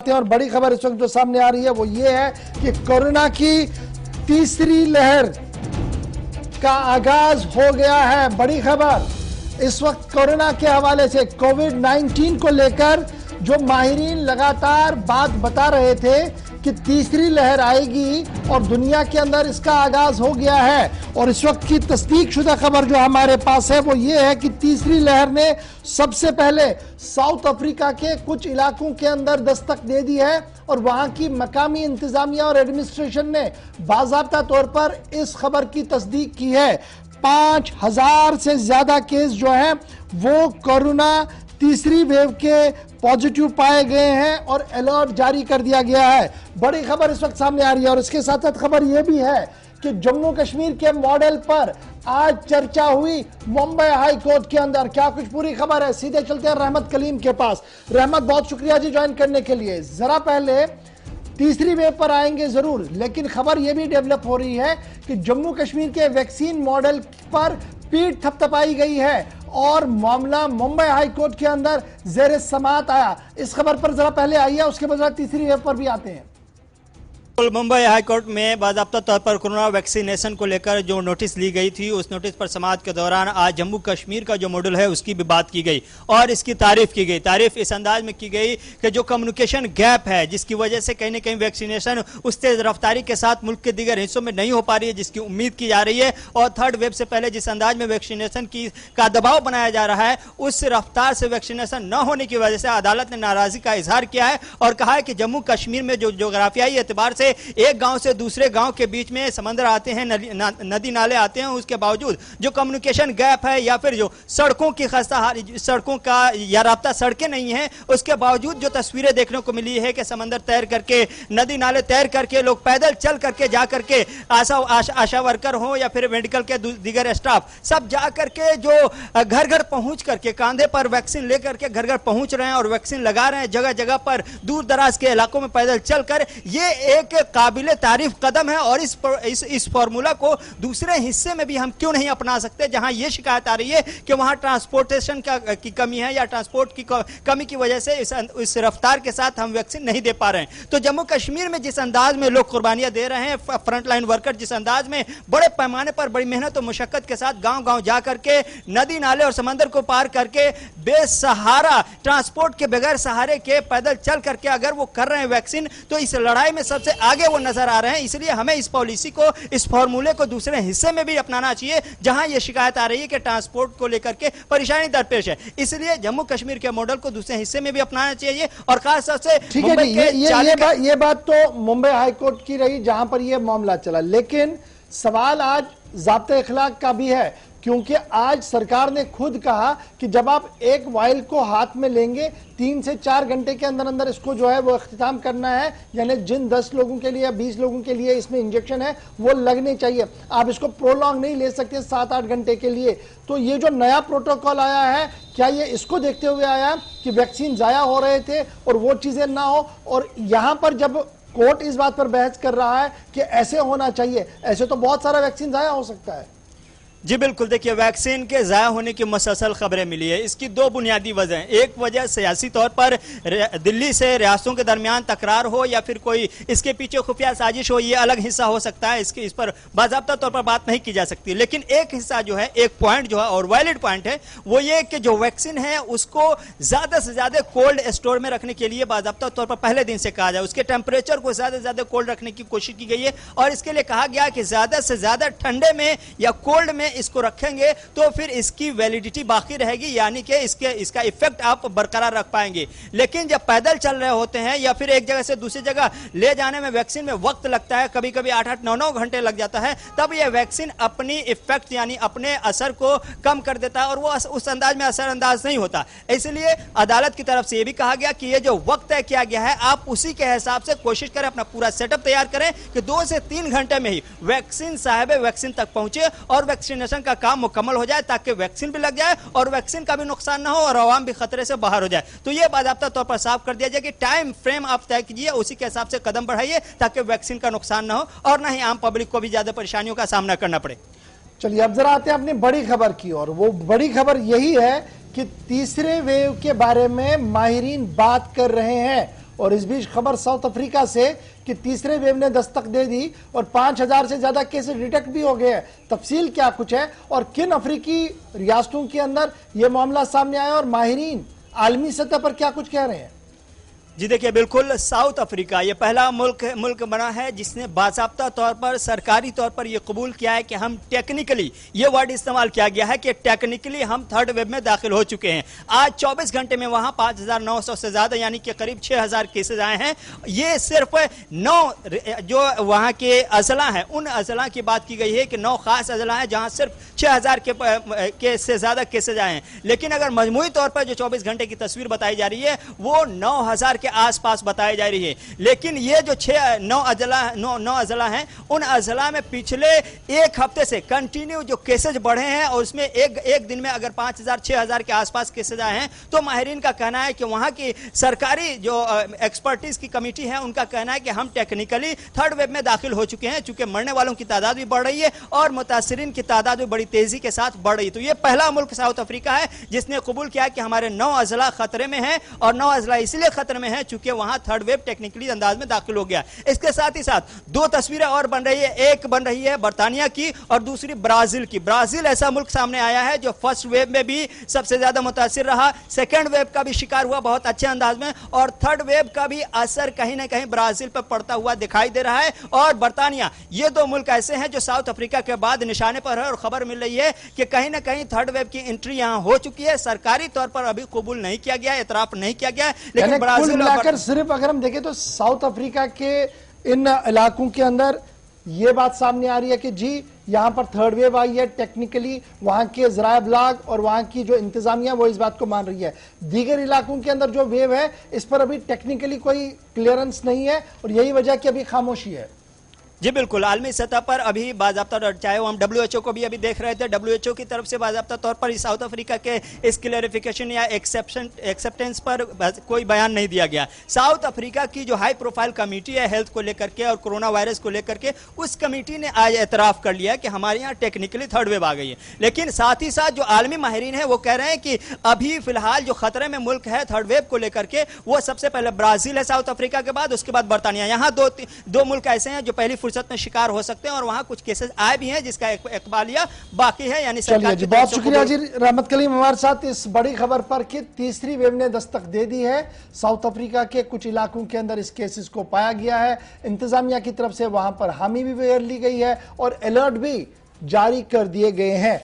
आते हैं और बड़ी खबर इस वक्त जो सामने आ रही है वो ये है कि कोरोना की तीसरी लहर का आगाज हो गया है। बड़ी खबर इस वक्त कोरोना के हवाले से, कोविड-19 को लेकर जो माहिरीन लगातार बात बता रहे थे कि तीसरी लहर आएगी और दुनिया के अंदर इसका आगाज हो गया है। और इस वक्त की तस्दीक शुदा खबर जो हमारे पास है वो ये है कि तीसरी लहर ने सबसे पहले साउथ अफ्रीका के कुछ इलाकों के अंदर दस्तक दे दी है और वहां की मकामी इंतजामिया और एडमिनिस्ट्रेशन ने बाज़ाब्ता तौर पर इस खबर की तस्दीक की है। 5000 से ज्यादा केस जो हैं वो कोरोना तीसरी वेव के पॉजिटिव पाए गए हैं और अलर्ट जारी कर दिया गया है। बड़ी खबर इस वक्त सामने आ रही है और इसके साथ साथ खबर यह भी है कि जम्मू कश्मीर के मॉडल पर आज चर्चा हुई मुंबई हाई कोर्ट के अंदर। क्या कुछ पूरी खबर है, सीधे चलते हैं रहमत कलीम के पास। रहमत, बहुत शुक्रिया जी ज्वाइन करने के लिए। जरा पहले तीसरी वेव पर आएंगे जरूर, लेकिन खबर यह भी डेवलप हो रही है कि जम्मू कश्मीर के वैक्सीन मॉडल पर पीठ थपथपाई गई है और मामला मुंबई हाई कोर्ट के अंदर जेर समाअत आया। इस खबर पर जरा पहले आइए, उसके बाद तीसरी वेव पर भी आते हैं। मुंबई हाई कोर्ट में बाज़ाब्ता तौर पर कोरोना वैक्सीनेशन को लेकर जो नोटिस ली गई थी, उस नोटिस पर समाअत के दौरान आज जम्मू कश्मीर का जो मॉडल है उसकी भी बात की गई और इसकी तारीफ की गई। तारीफ इस अंदाज में की गई कि जो कम्युनिकेशन गैप है, जिसकी वजह से कहीं ना कहीं वैक्सीनेशन उस तेज रफ्तारी के साथ मुल्क के दीगर हिस्सों में नहीं हो पा रही है जिसकी उम्मीद की जा रही है। और थर्ड वेव से पहले जिस अंदाज में वैक्सीनेशन का दबाव बनाया जा रहा है, उस रफ्तार से वैक्सीनेशन न होने की वजह से अदालत ने नाराजगी का इजहार किया है और कहा है कि जम्मू कश्मीर में जो जोग्राफियाई एतबार से एक गांव से दूसरे गांव के बीच में समंदर आते हैं, नदी नाले आते हैं, उसके बावजूद जो कम्युनिकेशन गैप है या फिर जो सड़कों की सड़कों का या राब्ता सड़कें नहीं है, उसके बावजूद जो तस्वीरें देखने को मिली है कि समंदर तैर करके, नदी नाले तैर करके, लोग पैदल चल करके जा करके, आशा वर्कर हो या फिर मेडिकल के दीगर स्टाफ सब जा करके जो घर घर पहुंच करके कांधे पर वैक्सीन लेकर के घर घर पहुंच रहे हैं और वैक्सीन लगा रहे हैं जगह जगह पर, दूर दराज के इलाकों में पैदल चलकर। ये एक काबिल तारीफ कदम है और इस फॉर्मूला को दूसरे हिस्से में भी हम क्यों नहीं अपना सकते, जहां यह शिकायत आ रही है कि वहां ट्रांसपोर्टेशन की कमी है या ट्रांसपोर्ट की कमी की वजह से इस रफ्तार के साथ हम वैक्सीन नहीं दे पा रहे हैं। तो जम्मू कश्मीर में जिस अंदाज में लोग कुर्बानियां दे रहे हैं, फ्रंट लाइन वर्कर जिस अंदाज में बड़े पैमाने पर बड़ी मेहनत और मुशक्कत के साथ गांव गांव जाकर के नदी नाले और समंदर को पार करके बेसहारा ट्रांसपोर्ट के बगैर सहारे के पैदल चल करके अगर वो कर रहे हैं वैक्सीन, तो इस लड़ाई में सबसे आगे वो नजर आ रहे हैं। इसलिए हमें इस पॉलिसी को, इस फॉर्मूले को दूसरे हिस्से में भी अपनाना चाहिए जहां यह शिकायत आ रही है कि ट्रांसपोर्ट को लेकर के परेशानी दरपेश है। इसलिए जम्मू कश्मीर के मॉडल को दूसरे हिस्से में भी अपनाना चाहिए और खास तौर से ठीक है जी, ये बात तो मुंबई हाई कोर्ट की रही जहां पर यह मामला चला, लेकिन सवाल आज ज़ाब्ते इखलाक का भी है, क्योंकि आज सरकार ने खुद कहा कि जब आप एक वाइल को हाथ में लेंगे 3 से 4 घंटे के अंदर अंदर इसको जो है वो अख्तिताम करना है, यानी जिन 10 लोगों के लिए या 20 लोगों के लिए इसमें इंजेक्शन है वो लगने चाहिए। आप इसको प्रोलॉन्ग नहीं ले सकते 7-8 घंटे के लिए। तो ये जो नया प्रोटोकॉल आया है, क्या ये इसको देखते हुए आया कि वैक्सीन जाया हो रहे थे और वो चीजें ना हो? और यहां पर जब कोर्ट इस बात पर बहस कर रहा है कि ऐसे होना चाहिए, ऐसे तो बहुत सारा वैक्सीन जाया हो सकता है। जी बिल्कुल, देखिए वैक्सीन के ज़ाया होने की मुसलसल खबरें मिली है। इसकी 2 बुनियादी वजह हैं। एक वजह सियासी तौर पर दिल्ली से रियासतों के दरमियान तकरार हो या फिर कोई इसके पीछे खुफिया साजिश हो, ये अलग हिस्सा हो सकता है, इस पर बाज़ाब्ता तौर पर बात नहीं की जा सकती। लेकिन एक हिस्सा जो है, एक पॉइंट जो है और वैलिड पॉइंट है, वो ये कि जो वैक्सीन है उसको ज़्यादा से ज़्यादा कोल्ड स्टोर में रखने के लिए बाज़ाब्ता तौर पर पहले दिन से कहा जाए, उसके टेम्परेचर को ज़्यादा से ज़्यादा कोल्ड रखने की कोशिश की गई है और इसके लिए कहा गया कि ज़्यादा से ज़्यादा ठंडे में या कोल्ड में इसको रखेंगे तो फिर इसकी वैलिडिटी बाकी रहेगी, यानी कि इसका इफेक्ट आप बरकरार रख पाएंगे। लेकिन जब पैदल चल रहे होते हैं या फिर एक जगह से दूसरी जगह ले जाने में वैक्सीन में वक्त लगता है, कभी कभी 8-8, 9-9 घंटे लग जाता है, तब यह वैक्सीन अपनी इफेक्ट यानी अपने असर को कम कर देता है और वो उस अंदाज में असरअंदाज नहीं होता। इसलिए अदालत की तरफ से यह भी कहा गया कि यह जो वक्त तय किया गया है, आप उसी के हिसाब से कोशिश करें, अपना पूरा सेटअप तैयार करें कि 2 से 3 घंटे में ही वैक्सीन साहिब वैक्सीन तक पहुंचे और वैक्सीनेशन का काम मुकम्मल हो जाए, ताकि वैक्सीन भी लग जाए और वैक्सीन का भी नुकसान ना हो और आवाम भी खतरे से बाहर हो जाए। तो यह बाज़ाब्ता तौर पर साफ कर दिया जाए कि टाइम फ्रेम आप तय कीजिए, उसी के हिसाब से कदम बढ़ाइए ताकि वैक्सीन का नुकसान ना हो और ना ही आम पब्लिक को भी ज्यादा परेशानियों का सामना करना पड़े। चलिए अब जरा आते हैं अपनी बड़ी खबर की ओर। वो बड़ी खबर यही है कि तीसरे वेव के बारे में माहिरीन बात कर रहे हैं और इस बीच खबर साउथ अफ्रीका से कि तीसरे वेव ने दस्तक दे दी और 5000 से ज्यादा केसेस डिटेक्ट भी हो गए हैं। तफसील क्या कुछ है और किन अफ्रीकी रियासतों के अंदर यह मामला सामने आया और माहिरीन आलमी सतह पर क्या कुछ कह रहे हैं। जी देखिए, बिल्कुल साउथ अफ्रीका ये पहला मुल्क बना है जिसने बाकायदा तौर पर सरकारी तौर पर यह कबूल किया है कि हम टेक्निकली, ये वर्ड इस्तेमाल किया गया है कि टेक्निकली हम थर्ड वेव में दाखिल हो चुके हैं। आज 24 घंटे में वहां 5900 से ज्यादा यानी कि करीब 6000 केसेज आए हैं। ये सिर्फ 9 जो वहां के अजला हैं उन अजला की बात की गई है कि 9 खास अजला हैं जहां सिर्फ 6000 के से ज्यादा केसेज आए हैं। लेकिन अगर मजमूई तौर पर जो 24 घंटे की तस्वीर बताई जा रही है वो 9000 के आसपास बताई जा रही है। लेकिन ये जो 9 अजला हैं उन अजला में पिछले एक हफ्ते से कंटिन्यू जो केसेज बढ़े हैं और उसमें एक दिन में अगर 5000 6000 के आसपास केसेज आए हैं तो माहिरीन का कहना है कि वहां की सरकारी जो एक्सपर्टीज की कमेटी है उनका कहना है कि हम टेक्निकली थर्ड वेव में दाखिल हो चुके हैं, चूंकि मरने वालों की तादाद भी बढ़ रही है और मुतासिरीन की तादाद भी बड़ी तेजी के साथ बढ़ रही है। तो ये पहला मुल्क साउथ अफ्रीका है जिसने कबूल किया कि हमारे 9 अजला खतरे में हैं और 9 अजला इसलिए खतरे में है चूंकि वहां थर्ड वेव टेक्निकली अंदाज में दाखिल हो गया। इसके साथ ही साथ 2 तस्वीरें और बन रही है, एक बन रही है बर्तानिया की और दूसरी ब्राजील की। ब्राजील ऐसा मुल्क सामने आया है जो फर्स्ट वेव में भी सबसे ज्यादा मुतासिर रहा, सेकेंड वेव का भी शिकार हुआ बहुत अच्छे अंदाज में और थर्ड वेव का भी असर कहीं ना कहीं ब्राजील पर पड़ता हुआ दिखाई दे रहा है। और बर्तानिया, ये 2 मुल्क ऐसे हैं जो साउथ अफ्रीका के बाद निशाने पर है और खबर मिल रही है कि कहीं ना कहीं थर्ड वेव की एंट्री यहां हो चुकी है। सरकारी तौर पर अभी कबूल नहीं किया गया, एतराफ नहीं किया गया, लेकिन ब्राजील सिर्फ अगर हम देखें तो साउथ अफ्रीका के इन इलाकों के अंदर यह बात सामने आ रही है कि जी यहां पर थर्ड वेव आई है। टेक्निकली वहां के ज़राए ब्लाग और वहां की जो इंतजामिया वो इस बात को मान रही है। दीगर इलाकों के अंदर जो वेव है इस पर अभी टेक्निकली कोई क्लियरेंस नहीं है और यही वजह कि अभी खामोशी है। जी बिल्कुल, आलमी सतह पर अभी बाज़ाब्ता, चाहे वो हम WHO को भी अभी देख रहे थे, WHO की तरफ से बाज़ाब्ता तौर पर साउथ अफ्रीका के इस क्लैरिफिकेशन या एक्सेप्टेंस पर कोई बयान नहीं दिया गया। साउथ अफ्रीका की जो हाई प्रोफाइल कमेटी है हेल्थ को लेकर के और कोरोना वायरस को लेकर के, उस कमेटी ने आज एतराफ़ कर लिया कि हमारे यहाँ टेक्निकली थर्ड वेव आ गई है। लेकिन साथ ही साथ जो आलमी माहिरीन है वो कह रहे हैं कि अभी फिलहाल जो खतरे में मुल्क है थर्ड वेव को लेकर के वो सबसे पहले ब्राजील है साउथ अफ्रीका के बाद, उसके बाद बर्तानिया। यहाँ दो मुल्क ऐसे हैं जो पहली फुर्सत में शिकार हो सकते हैं और वहां कुछ केसेस आए भी हैं जिसका इकबालिया बाकी है। यानी चलिए जी, बहुत शुक्रिया जी रहमत कलीम हमारे साथ इस बड़ी खबर पर कि तीसरी वेव ने दस्तक दे दी है। साउथ अफ्रीका के कुछ इलाकों के अंदर इस केसेस को पाया गया है। इंतजामिया की तरफ से वहां पर हामी भी ली गई है और अलर्ट भी जारी कर दिए गए हैं।